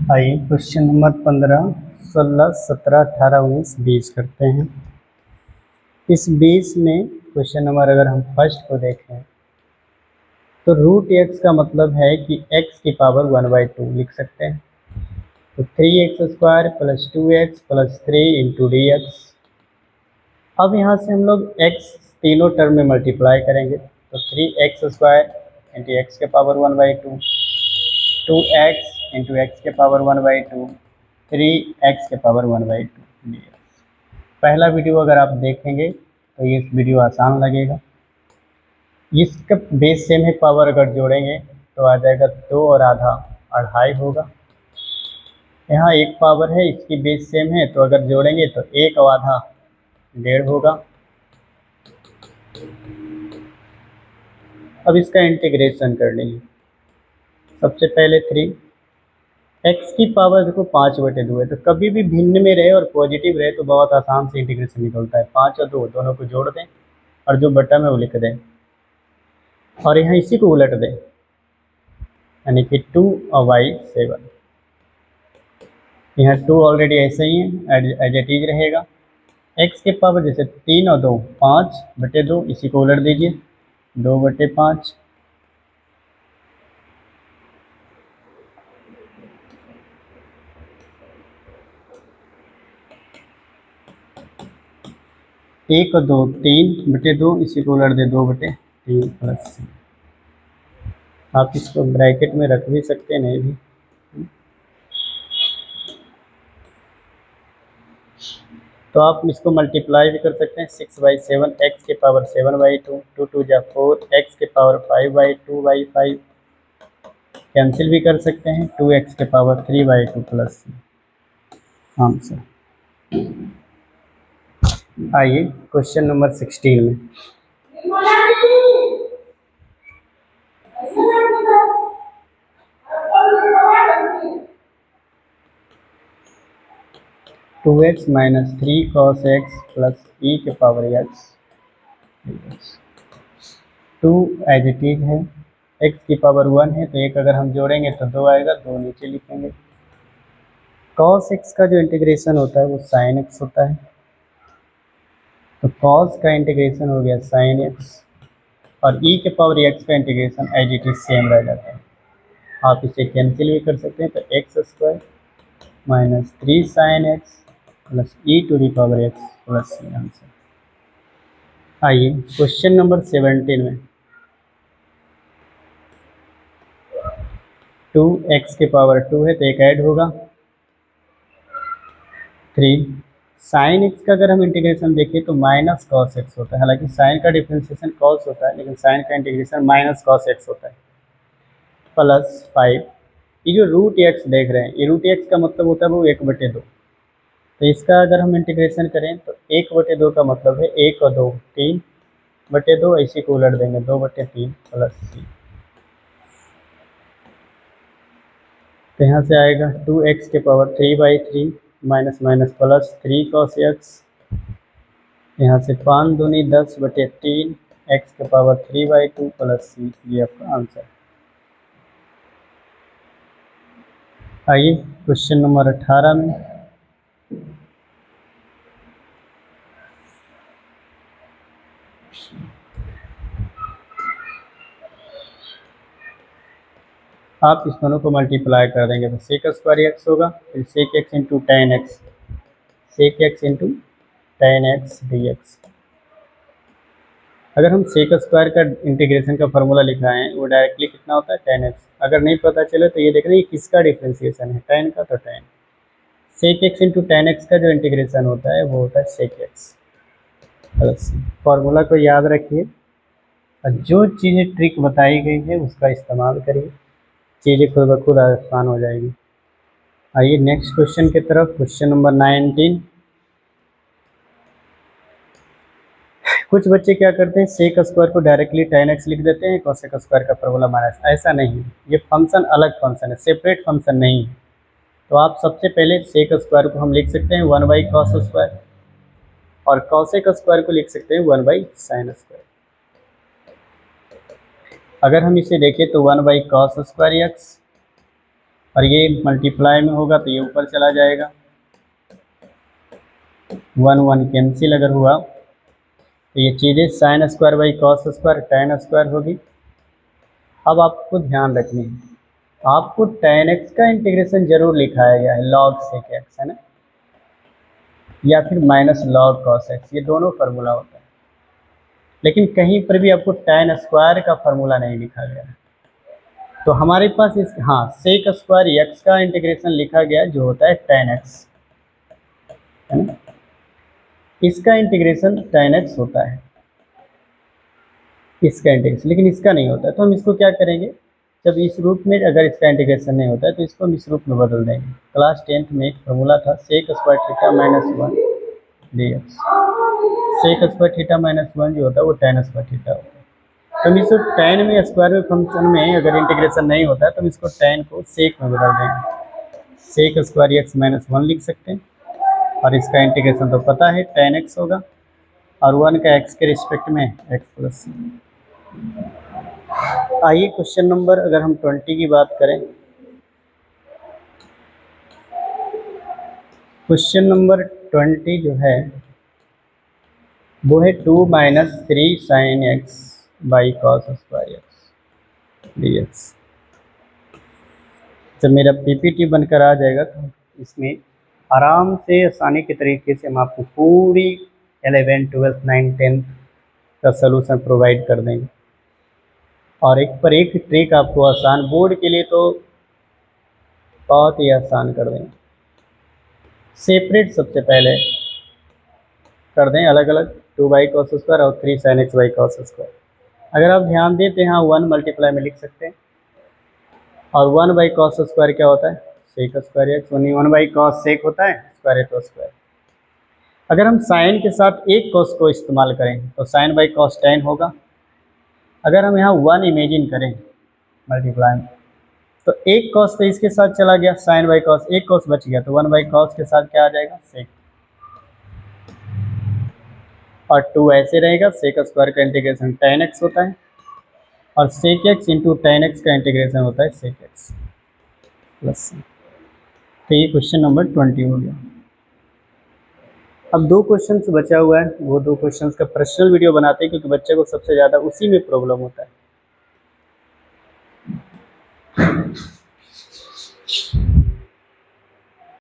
आइए question number 15, 16, 17, 18, 19, 20 करते हैं। इस 20 में क्वेश्चन नंबर अगर हम फर्स्ट को देखें तो रूट एक्स का मतलब है कि एक्स की पावर 1/2 लिख सकते हैं। तो 3x² + 2x + 3 into D x. अब यहाँ से हम लोग x तीनों टर्म में मल्टीप्लाई करेंगे तो 3x² इंटू एक्स के पावर 1/2, 2x इंटू एक्स के पावर 1/2, 3x के पावर 1/2 डी एक्स। पहला वीडियो अगर आप देखेंगे तो ये वीडियो आसान लगेगा। इसका बेस सेम है, पावर अगर जोड़ेंगे तो आ जाएगा 2 और आधा 2.5 होगा। यहाँ एक पावर है, इसकी बेस सेम है, तो अगर जोड़ेंगे तो 1 और आधा 1.5 होगा। अब इसका इंटीग्रेशन कर लेंगे। सबसे पहले 3 एक्स की पावर देखो 5/2 है, तो कभी भी भिन्न में रहे और पॉजिटिव रहे तो बहुत आसान से इंटीग्रेशन निकलता है। 5 और 2 दोनों को जोड़ दें और जो बटा में वो लिख दें और यहाँ इसी को उलट दें, यानी कि 2 और y7। यहाँ 2 ऑलरेडी ऐसे ही है, एज इट इज रहेगा। x के पावर जैसे 3 और 2 5/2, इसी को उलट दीजिए 2/5। एक और 2 3/2, इसी को उलट दे 2/3 प्लस। आप इसको ब्रैकेट में रख भी सकते हैं, नहीं भी। तो आप इसको मल्टीप्लाई भी कर सकते हैं। 6/7 एक्स के पावर 7/2, 2 2 जा 4 एक्स के पावर 5/2/5 कैंसिल भी कर सकते हैं। 2x के पावर 3/2 प्लस आंसर। आइए क्वेश्चन नंबर 16 में। Two x minus 3 cos x plus e के power x। 2 as it is है, x की पावर 1 है तो एक अगर हम जोड़ेंगे तो 2 आएगा, 2 नीचे लिखेंगे। cos x का जो इंटीग्रेशन होता है वो sin x होता है, तो cos का इंटीग्रेशन हो गया sin x और e के पावर x का integration as it is same रह जाता है। आप इसे कैंसिल भी कर सकते हैं, तो x² minus 3 sin x plus e to the power x plus c answer. आइए क्वेश्चन नंबर 17 में। 2x के पावर 2 है तो एक ऐड होगा 3 sin x का अगर हम इंटीग्रेशन देखें तो माइनस cos x होता है। हालांकि sin का डिफ्रेंसिएशन cos होता है, लेकिन sin का इंटीग्रेशन माइनस cos x होता है, प्लस 5। ये जो रूट एक्स देख रहे हैं, ये रूट एक्स का मतलब होता है वो 1/2। तो इसका अगर हम इंटीग्रेशन करें तो 1/2 का मतलब है 1 और 2 3/2, इसी को उलट देंगे 2/3 प्लस सी। तो यहाँ से आएगा 2x के power 3/3 minus minus plus 3 cos x। यहाँ से 5 दूनी 10/3 x के पावर 3/2 प्लस सी, ये आपका आंसर। आइए क्वेश्चन नंबर 18 में। आप इस दोनों को मल्टीप्लाई कर देंगे तो sec² x होगा, फिर sec x into tan x, sec x into tan x dx। अगर हम sec² का इंटीग्रेशन का फॉर्मूला लिखाएं वो डायरेक्टली कितना होता है tan x। अगर नहीं पता चले तो ये देखना ये किसका डिफ्रेंसिएशन है, tan का, तो tan sec x into tan x का जो इंटीग्रेशन होता है वो होता है sec x प्लस। फॉर्मूला को याद रखिए और जो चीज़ें ट्रिक बताई गई है उसका इस्तेमाल करिए, चीज़ें खुद ब खुद आसान हो जाएगी। आइए नेक्स्ट क्वेश्चन की तरफ। Question number 19। कुछ बच्चे क्या करते हैं, sec² को डायरेक्टली tan x लिख देते हैं, cos² का फॉर्मूला माइनस। ऐसा नहीं है, ये फंक्शन अलग फंक्शन है, सेपरेट फंक्शन नहीं है। तो आप सबसे पहले sec² को हम लिख सकते हैं 1/cos² और cos² को लिख सकते हैं 1/sin²। अगर हम इसे देखें तो 1/cos² x और ये मल्टीप्लाई में होगा तो ये ऊपर चला जाएगा, 1 1 कैंसिल अगर हुआ तो ये चीज़ें sine square by cos square tan square होगी। अब आपको ध्यान रखनी है, आपको tan x का इंटीग्रेशन जरूर लिखाया गया है log sec x, है ना, या फिर माइनस log cos x, ये दोनों फार्मूला होता है। लेकिन कहीं पर भी आपको tan स्क्वायर का फार्मूला नहीं लिखा गया है। तो हमारे पास इस सेक स्क्वायर x का इंटीग्रेशन लिखा गया जो होता है tan x, है ना, इसका इंटीग्रेशन tan x होता है, इसका इंटीग्रेशन, लेकिन इसका नहीं होता है। तो हम इसको क्या करेंगे, जब इस रूप में अगर इसका इंटीग्रेशन नहीं होता है तो इसको हम इस रूप में बदल देंगे। क्लास 10th में एक फार्मूला था sec square theta minus 1 dx, sec square theta minus 1 जो होता है वो tan स्क्वायर थीटा होता है। तो हम इसको tan में स्क्वायर में फंक्शन में अगर इंटीग्रेशन नहीं होता है तो हम इसको tan को सेक में बदल देंगे, सेक स्क्वायर x माइनस 1 लिख सकते हैं, और इसका इंटीग्रेशन तो पता है tan x होगा, और 1 का x के रिस्पेक्ट में x प्लस। आइए क्वेश्चन नंबर अगर हम 20 की बात करें, क्वेश्चन नंबर 20 जो है वो है 2 minus 3 sine x by cos square x D x. जब मेरा पीपीटी बनकर आ जाएगा तो इसमें आराम से आसानी के तरीके से हम आपको पूरी 11, 12, 9, 10 का सलूशन प्रोवाइड कर देंगे, और एक पर एक ट्रिक आपको आसान, बोर्ड के लिए तो बहुत ही आसान कर देंगे। सेपरेट सबसे पहले कर दें अलग अलग, 2 बाई कॉस स्क्वायर और 3 sine x by cos square. अगर आप ध्यान दें तो यहाँ 1 मल्टीप्लाई में लिख सकते हैं, और 1 बाई कॉस स्क्वायर क्या होता है, sec square x, 1 by cos sec होता है स्क्वायर तो स्क्वायर। अगर हम साइन के साथ एक कॉस को इस्तेमाल करें तो साइन बाई कॉस tan होगा। अगर हम यहाँ 1 इमेजिन करें मल्टीप्लाई में तो एक कॉस तो इसके साथ चला गया, साइन बाई कॉस, एक कॉस बच गया तो 1 बाई कॉस के साथ क्या आ जाएगा, सेक, और 2 ऐसे रहेगा, सेक स्क्वायर का इंटीग्रेशन tan x होता है, और सेक x इंटू tan x का इंटीग्रेशन होता है सेक x प्लस। तो ये क्वेश्चन नंबर 20 हो गया। अब 2 क्वेश्चन बचा हुआ है, वो 2 क्वेश्चन का पर्सनल वीडियो बनाते हैं क्योंकि बच्चे को सबसे ज़्यादा उसी में प्रॉब्लम होता है।